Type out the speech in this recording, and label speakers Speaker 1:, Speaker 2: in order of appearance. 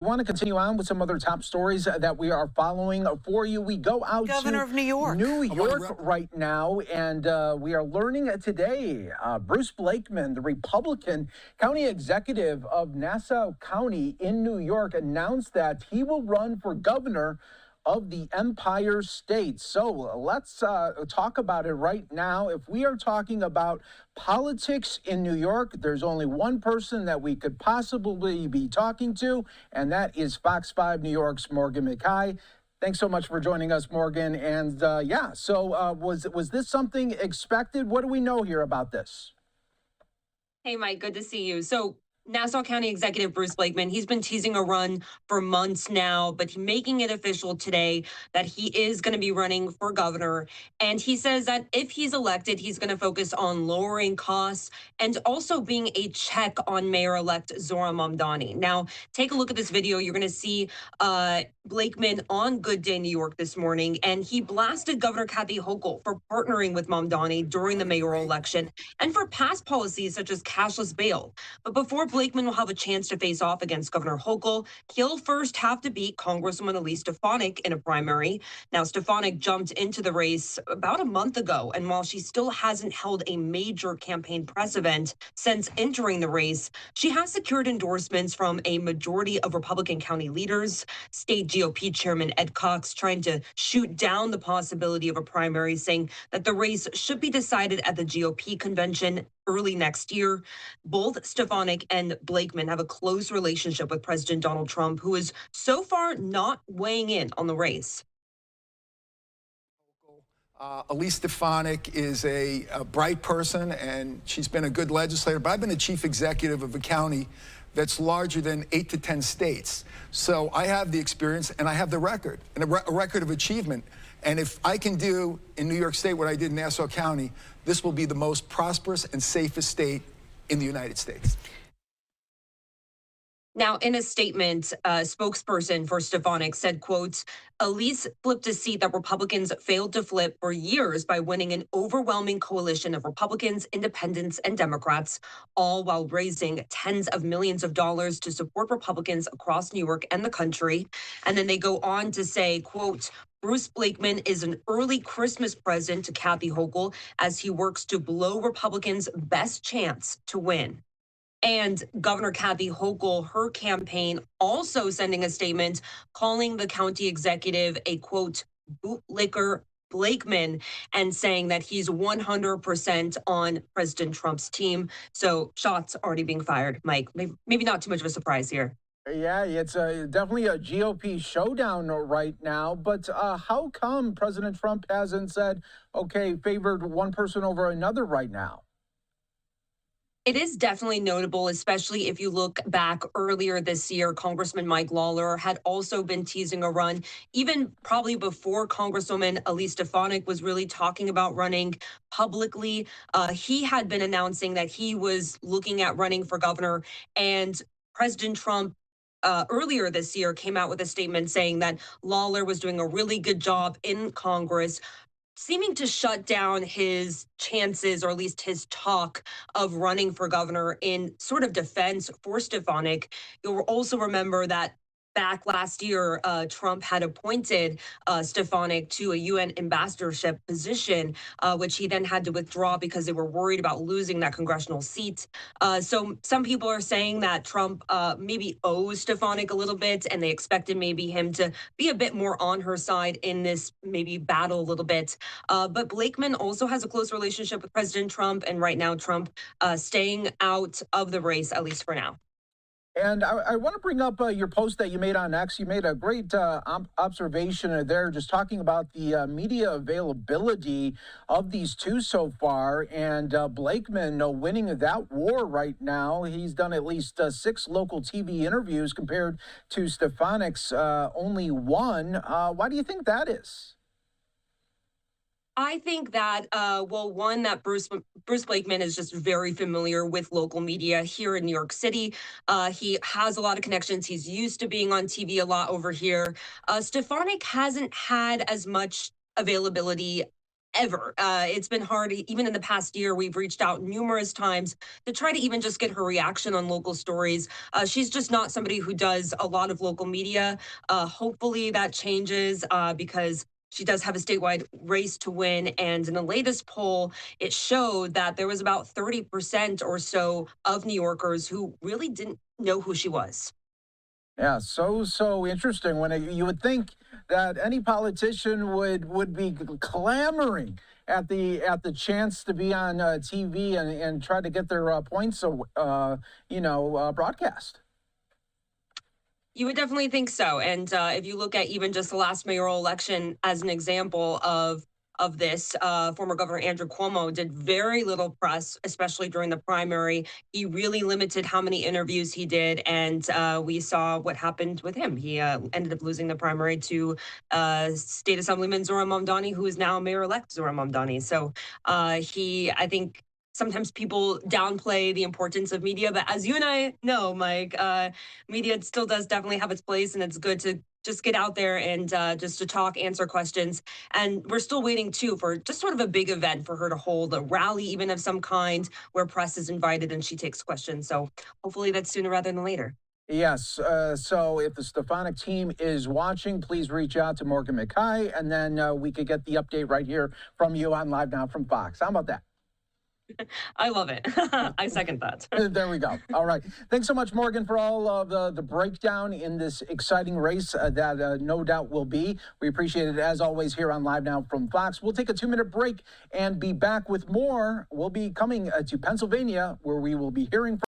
Speaker 1: want to continue on with some other top stories that we are following for you. We go out
Speaker 2: Governor of New York.
Speaker 1: New York right now, and we are learning today Bruce Blakeman, the Republican county executive of Nassau County in New York, announced that he will run for governor of the Empire State. So let's talk about it right now. If we are talking about politics in New York, there's only one person that we could possibly be talking to, and that is Fox 5 New York's Morgan McKay. Thanks so much for joining us, Morgan. And was this something expected? What do we know here about this?
Speaker 3: Hey, Mike, good to see you. So Nassau County Executive Bruce Blakeman, he's been teasing a run for months now, but making it official today that he is going to be running for governor. And he says that if he's elected, he's going to focus on lowering costs and also being a check on Mayor-elect Zohran Mamdani. Now, take a look at this video. You're going to see Blakeman on Good Day New York this morning, and he blasted Governor Kathy Hochul for partnering with Mamdani during the mayoral election and for past policies such as cashless bail. But before Blakeman will have a chance to face off against Governor Hochul, he'll first have to beat Congresswoman Elise Stefanik in a primary. Now, Stefanik jumped into the race about a month ago, and while she still hasn't held a major campaign press event since entering the race, she has secured endorsements from a majority of Republican county leaders. State GOP Chairman Ed Cox trying to shoot down the possibility of a primary, saying that the race should be decided at the GOP convention early next year. Both Stefanik and Blakeman have a close relationship with President Donald Trump, who is so far not weighing in on the race.
Speaker 4: Elise Stefanik is a bright person, and she's been a good legislator, but I've been a chief executive of a county that's larger than 8 to 10 states. So I have the experience, and I have the record, and a record of achievement. And if I can do in New York State what I did in Nassau County, this will be the most prosperous and safest state in the United States.
Speaker 3: Now, in a statement, a spokesperson for Stefanik said, quote, Elise flipped a seat that Republicans failed to flip for years by winning an overwhelming coalition of Republicans, independents, and Democrats, all while raising tens of millions of dollars to support Republicans across New York and the country. And then they go on to say, quote, Bruce Blakeman is an early Christmas present to Kathy Hochul as he works to blow Republicans' best chance to win. And Governor Kathy Hochul, her campaign, also sending a statement calling the county executive a, quote, bootlicker Blakeman, and saying that he's 100% on President Trump's team. So shots already being fired, Mike. Maybe not too much of a surprise here.
Speaker 1: Yeah, it's definitely a GOP showdown right now. But how come President Trump hasn't said, okay, favored one person over another right now?
Speaker 3: It is definitely notable, especially if you look back earlier this year. Congressman Mike Lawler had also been teasing a run, even probably before Congresswoman Elise Stefanik was really talking about running publicly. He had been announcing that he was looking at running for governor, and President Trump earlier this year came out with a statement saying that Lawler was doing a really good job in Congress, seeming to shut down his chances, or at least his talk of running for governor in sort of defense for Stefanik. You'll also remember that back last year, Trump had appointed Stefanik to a UN ambassadorship position, which he then had to withdraw because they were worried about losing that congressional seat. So some people are saying that Trump maybe owes Stefanik a little bit, and they expected maybe him to be a bit more on her side in this maybe battle a little bit. But Blakeman also has a close relationship with President Trump, and right now Trump staying out of the race, at least for now.
Speaker 1: And I want to bring up your post that you made on X. You made a great observation there, just talking about the media availability of these two so far. And Blakeman winning that war right now. He's done at least 6 local TV interviews compared to Stefanik's only 1. Why do you think that is?
Speaker 3: I think that, well, one, that Bruce Blakeman is just very familiar with local media here in New York City. He has a lot of connections. He's used to being on TV a lot over here. Stefanik hasn't had as much availability ever. It's been hard, even in the past year. We've reached out numerous times to try to even just get her reaction on local stories. She's just not somebody who does a lot of local media. Hopefully that changes because she does have a statewide race to win. And in the latest poll, it showed that there was about 30% or so of New Yorkers who really didn't know who she was.
Speaker 1: Yeah, so interesting. You would think that any politician would be clamoring at the chance to be on TV and try to get their points, broadcast.
Speaker 3: You would definitely think so. And if you look at even just the last mayoral election as an example of this, former Governor Andrew Cuomo did very little press, especially during the primary. He really limited how many interviews he did, and we saw what happened with him. He ended up losing the primary to State Assemblyman Zohran Mamdani, who is now Mayor-elect Zohran Mamdani. So I think sometimes people downplay the importance of media, but as you and I know, Mike, media still does definitely have its place, and it's good to just get out there and just to talk, answer questions. And we're still waiting too for just sort of a big event for her to hold a rally, even of some kind, where press is invited and she takes questions. So hopefully that's sooner rather than later.
Speaker 1: Yes. So if the Stefanik team is watching, please reach out to Morgan McKay, and then we could get the update right here from you on Live Now from Fox. How about that?
Speaker 3: I love it. I second that.
Speaker 1: There we go. All right. Thanks so much, Morgan, for all of the breakdown in this exciting race that no doubt will be. We appreciate it, as always, here on Live Now from Fox. We'll take a 2-minute break and be back with more. We'll be coming to Pennsylvania, where we will be hearing from